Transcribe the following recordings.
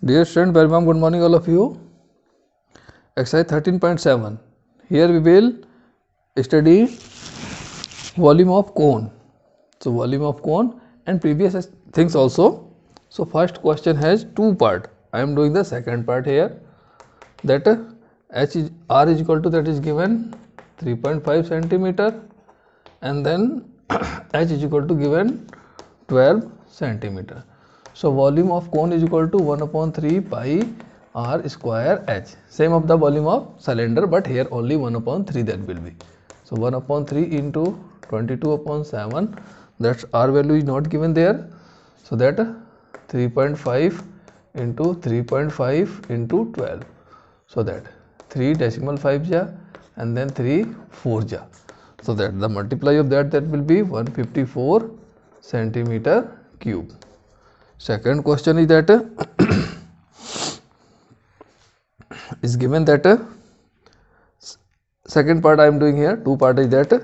Dear student, very warm good morning all of you. Exercise 13.7. Here we will study volume of cone. So volume of cone and previous things also. So first question has two part. I am doing the second part here. That R is equal to, that is given 3.5 centimeter, and then H is equal to given 12 centimeter. So volume of cone is equal to 1/3 pi r square h. Same of the volume of cylinder, but here only 1/3 that will be. So 1/3 into 22/7. That's r value is not given there. So that 3.5 into 3.5 into 12. So that 3 decimal 5 ja, and then 3 4 ja. So that the multiply of that will be 154 centimeter cube. Second question is that is given that second part I am doing here. Two part is that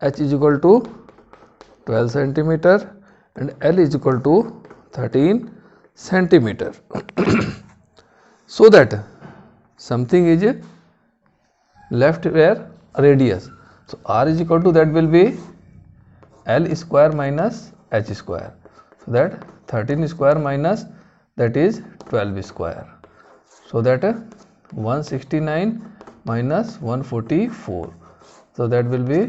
h is equal to 12 centimeter and L is equal to 13 centimeter. So that something is left where radius. So r is equal to, that will be L square minus h square. So that 13 square minus, that is 12 square. So that 169 minus 144. So that will be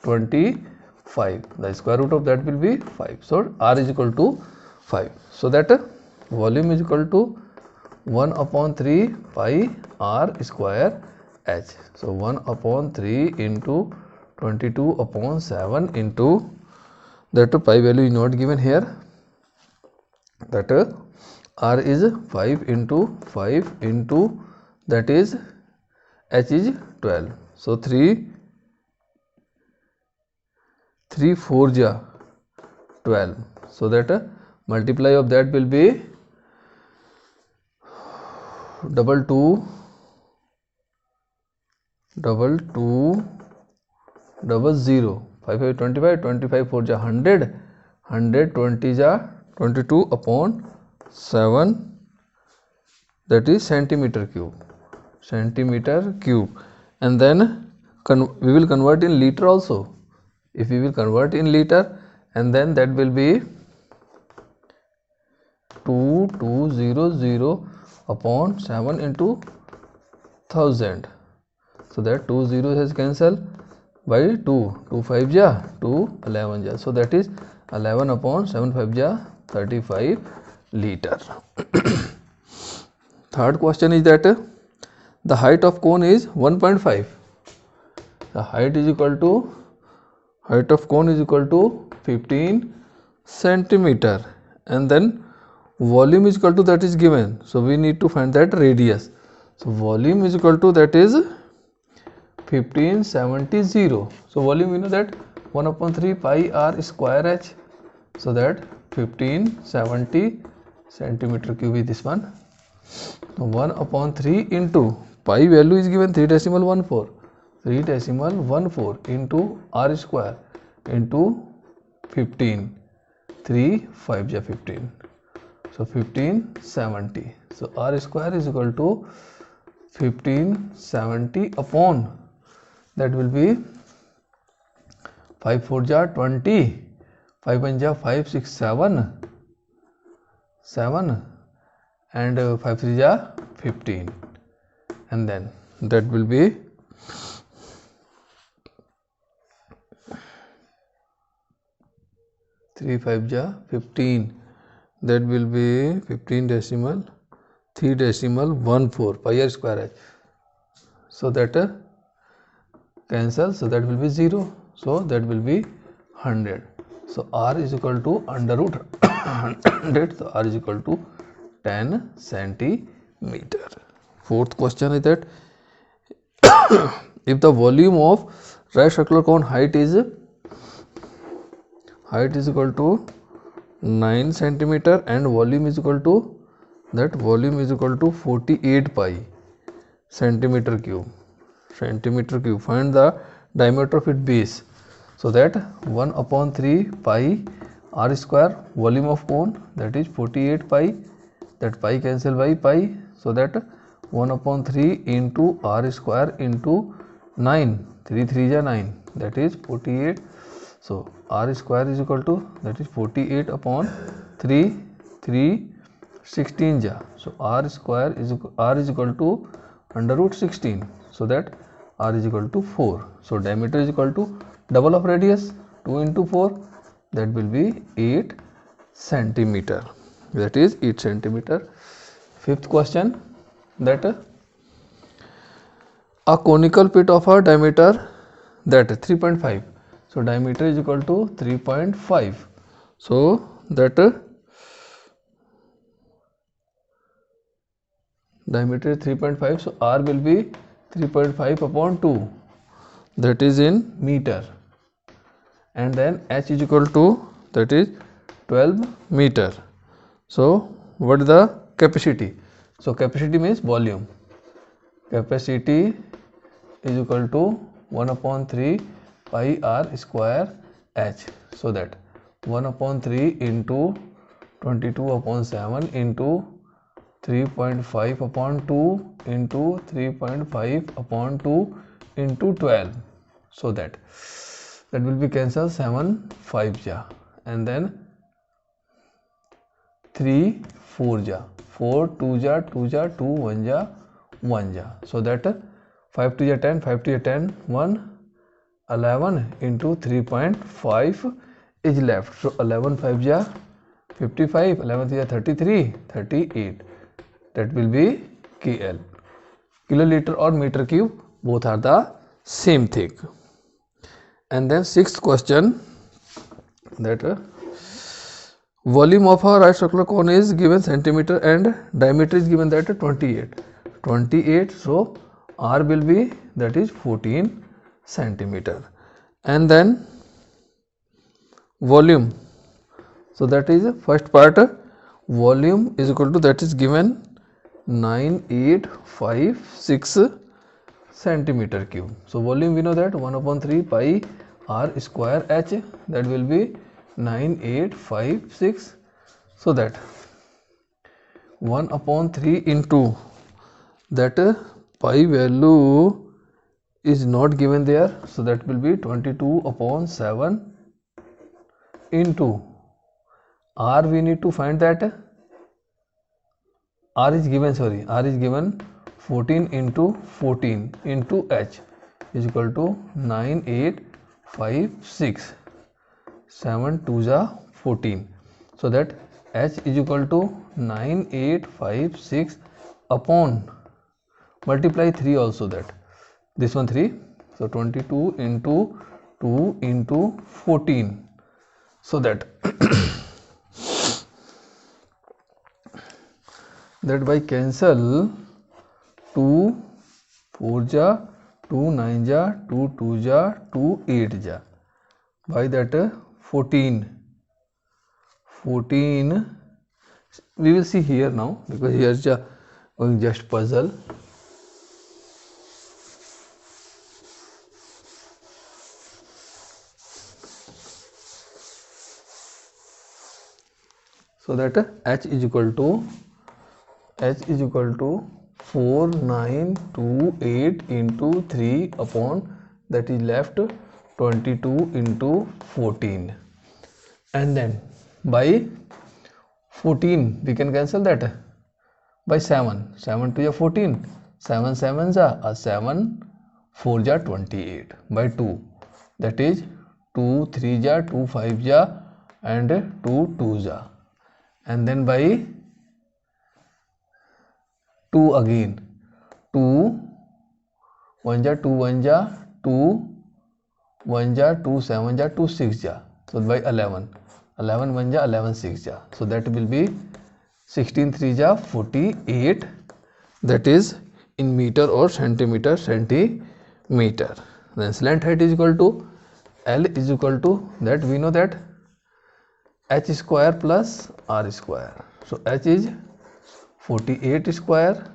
25. The square root of that will be 5. So r is equal to 5. So that volume is equal to 1/3 pi r square h. So 1/3 into 22/7 into that pi value is not given here. That r is 5 into 5 into, that is h is 12. So 3 4 ja 12. So that multiply of that will be 2 2 0. 5 5 25, 25 4 ja 100, 120 ja 22/7. That is centimeter cube. And then we will convert in liter also. If we will convert in liter, and then that will be 2200/7 into 1000. So that 2 zeros has cancelled by 2. 2 5 ja 2 11 ja. So that is 11/7 ja 35 liter. Third question is that the height of cone is 1.5. The height of cone is equal to 15 centimeter, and then volume is equal to, that is given. So we need to find that radius. So volume is equal to, that is 1570. So volume, we know that 1/3 pi r square h. So that 1570 centimeter cube is this one. 1/3 into pi value is given 3.14. 3.14 into r square into 15. 3 5 ja 15. So 1570. So r square is equal to 1570 upon, that will be 5 4 ja 20, 5 1 ja 5 6 7, and 5 3 ja 15, and then that will be 3 5 ja 15. That will be 15 decimal 3.14 pi r square h. So that cancel. So that will be 0. So that will be 100. So r is equal to under root 100. So r is equal to 10 centimeter. Fourth question is that if the volume of right circular cone height is equal to 9 centimeter and volume is equal to, that volume is equal to 48 pi centimeter cube. Find the diameter of its base. So that 1/3 pi r square volume of cone, that is 48 pi that pi cancel by pi, so that 1 upon 3 into r square into 9, 3 3 ja 9, that is 48. So r square is equal to, that is 48 upon 3, 3 16 ja, so r square is equal to under root 16, so that r is equal to 4. So diameter is equal to double of radius, 2 into 4, that will be 8 centimeter, that is 8 centimeter. Fifth question, that a conical pit of a diameter, that 3.5, so diameter is equal to 3.5, so that diameter is 3.5, so r will be 3.5 upon 2, that is in meter, and then h is equal to, that is 12 meter. So what is the capacity? So capacity means volume. Capacity is equal to 1 upon 3 pi r square h, so that 1 upon 3 into 22 upon 7 into 3.5 upon 2 into 3.5 upon 2 into 12, so that will be cancelled 7 5 ja, and then 3 4 ja, 4 2 ja 2 ja 2 1 ja 1 ja, so that 5 2 ja 10, 5 2 ja 10, 1 11 into 3.5 is left, so 11 5 ja 55, 11 3 ja 33, 38, that will be KL. Kiloliter or meter cube, both are the same thing. And then sixth question, that volume of a right circular cone is given centimeter and diameter is given that 28, so r will be, that is 14 centimeter. And then volume, so that is first part, volume is equal to, that is given 9856 centimeter cube. So volume we know that 1 upon 3 pi r square h, that will be 9856, so that 1 upon 3 into that pi value is not given there, so that will be 22 upon 7 into r, we need to find that r is given 14 into 14 into h is equal to 9856, 7 2 ja 14, so that h is equal to 9856 upon, multiply 3 also, that this one 3, so 22 into 2 into 14, so that that by cancel 2 4 ja 2 9 ja 2 2 ja 2 8 ja, by that 14, we will see here now, because here is going just puzzle. So that h is equal to 4928 into 3 upon, that is left 22 into 14, and then by 14 we can cancel that by 7 2 ja 14, 7 7 ja 7 4 ja 28, by 2, that is 2 3 ja 2 5 ja and 2 2 ja, and then by 2 again, 2 1 ja 2 1 ja 2 1 ja 2 7 ja 2 6 ja, so by 11 1 ja 11 6 ja, so that will be 16 3 ja 48, that is in meter or centimeter. Then slant height is equal to L is equal to, that we know that h square plus r square, so h is 48 square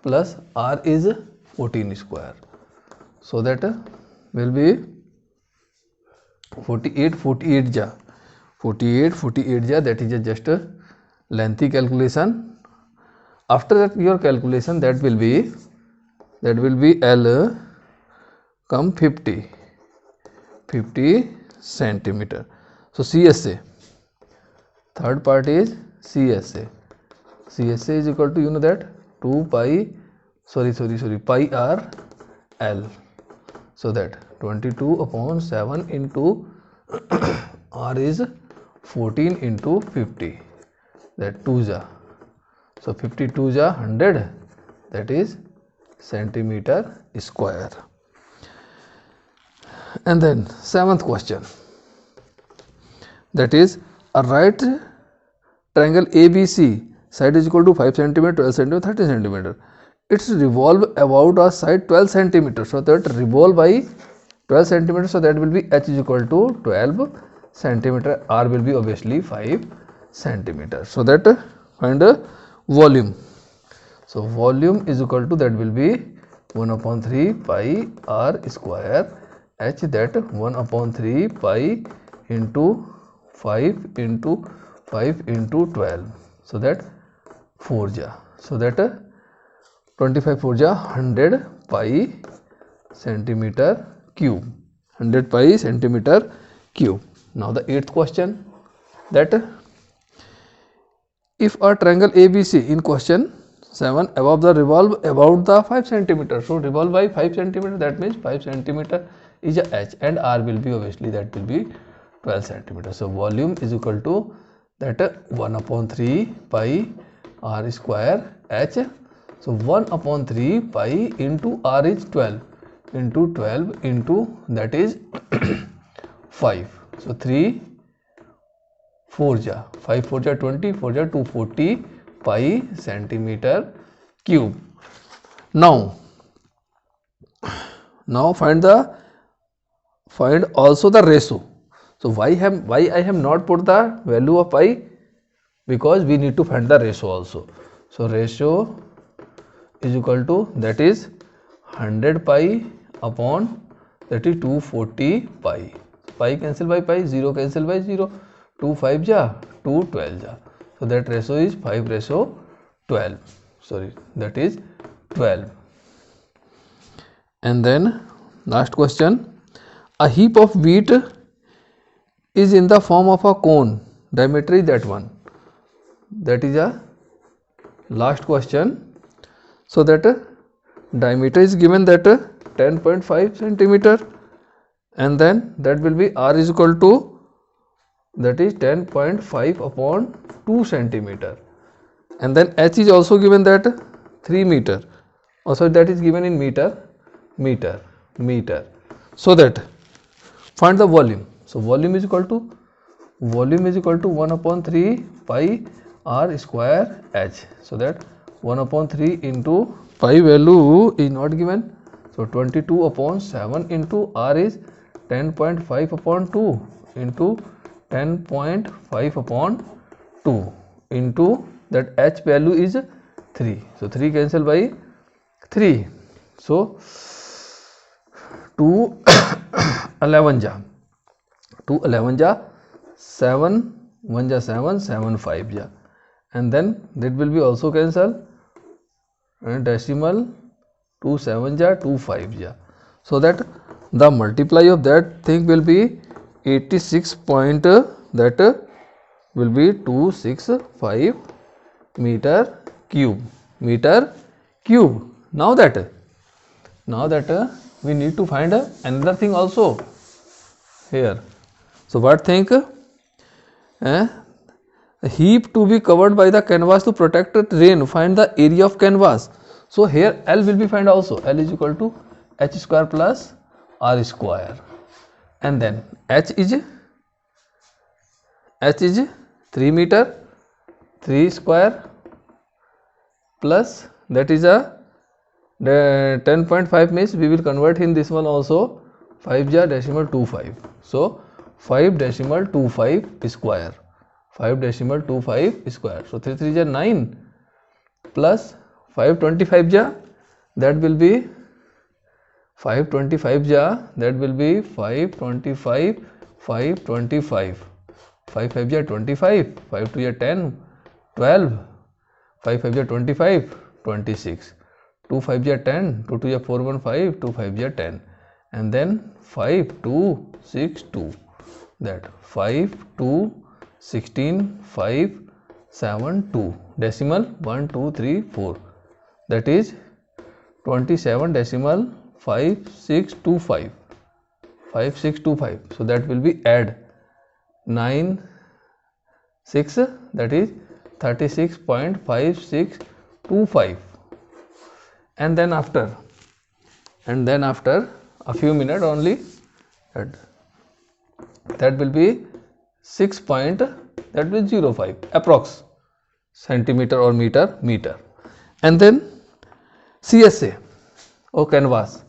plus r is 14 square, so that will be 48 ja, that is just a lengthy calculation, after that your calculation that will be L come 50 centimeter. So CSA, third part is CSA is equal to, you know that, 2 pi pi r L. So that 22 upon 7 into r is 14 into 50, that 2 ja, so 52 ja 100, that is centimeter square. And then 7th question, that is a right triangle ABC, side is equal to 5 cm, 12 cm, 13 cm. It's revolve about a side 12 cm. So that revolve by 12 cm. So that will be H is equal to 12 cm. R will be obviously 5 cm. So that find a volume. So volume is equal to, that will be 1 upon 3 pi r square H, that 1 upon 3 pi into 5 into 12. So that 4 ja. So that 25 4 ja 100 pi centimeter cube. 100 pi centimeter cube. Now the 8th question, that if a triangle ABC in question 7 above the revolve about the 5 centimeter. So revolve by 5 centimeter, that means 5 centimeter is a H, and R will be obviously, that will be 12 centimeter. So volume is equal to that 1 upon 3 pi r square H. So 1 upon 3 pi into r is 12 into that is 5. So 3 4 ja 5 4 ja 20, 4 ja 240 pi centimeter cube. Now find also the ratio. So why I have not put the value of pi? Because we need to find the ratio also. So ratio is equal to, that is 100 pi upon, that is 240 pi. Pi cancel by pi, 0 cancel by 0, 2 5 ja 2 12 ja. So that ratio is 5:12. Sorry, that is 12. And then last question, a heap of wheat is in the form of a cone, diameter is that one. That is a last question. So that diameter is given, that 10.5 centimeter, and then that will be R is equal to, that is 10.5 upon 2 centimeter, and then H is also given, that 3 meter. Also that is given in meter. So that find the volume. So volume is equal to 1 upon 3 pi r square H. So that 1 upon 3 into pi value is not given. So 22 upon 7 into r is 10.5 upon 2 into 10.5 upon 2 into that H value is 3. So 3 cancel by 3. So 2 11 ja 7 1 ja 7 7 5 ja, and then that will be also cancel, and decimal 2 7 ja 2 5 ja. So that the multiply of that thing will be 86 point, that will be 265 meter cube. Now that we need to find another thing also here. So what think? A heap to be covered by the canvas to protect rain. Find the area of canvas. So here L will be find also. L is equal to H square plus R square, and then H is 3 meter, 3 square plus, that is a 10.5 means we will convert in this one also, 5 ja decimal 25. So 5.25 square. 5.25 square. So 3 3 ja 9 plus 525 ja, that will be 525 ja, that will be 525 5 5 ja 25, 5 2 ja 10, 12, 5 5 जा 25, 26, 2 5 जा 10, 2 2 जा 4 1 5, 2 5 जा 10, and then 5 2 6 2, that 5 2 16 5 7 2, decimal 1 2 3 4, that is 27 decimal 5625, 5625. So that will be add 9 6, that is 36.5625, and then after a few minutes only, that will be 6.05 approx centimeter or meter, and then CSA or canvas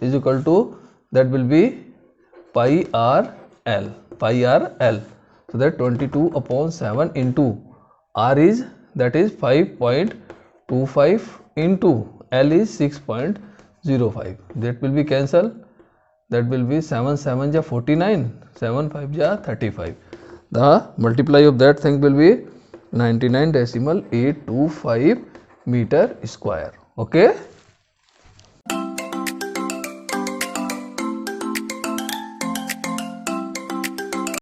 is equal to, that will be pi RL, so that 22/7 into R is, that is 5.25 into L is 6.05, that will be cancel, that will be 7 7 ja 49, 7 5 ja 35, the multiply of that thing will be 99.825 meter square. Okay.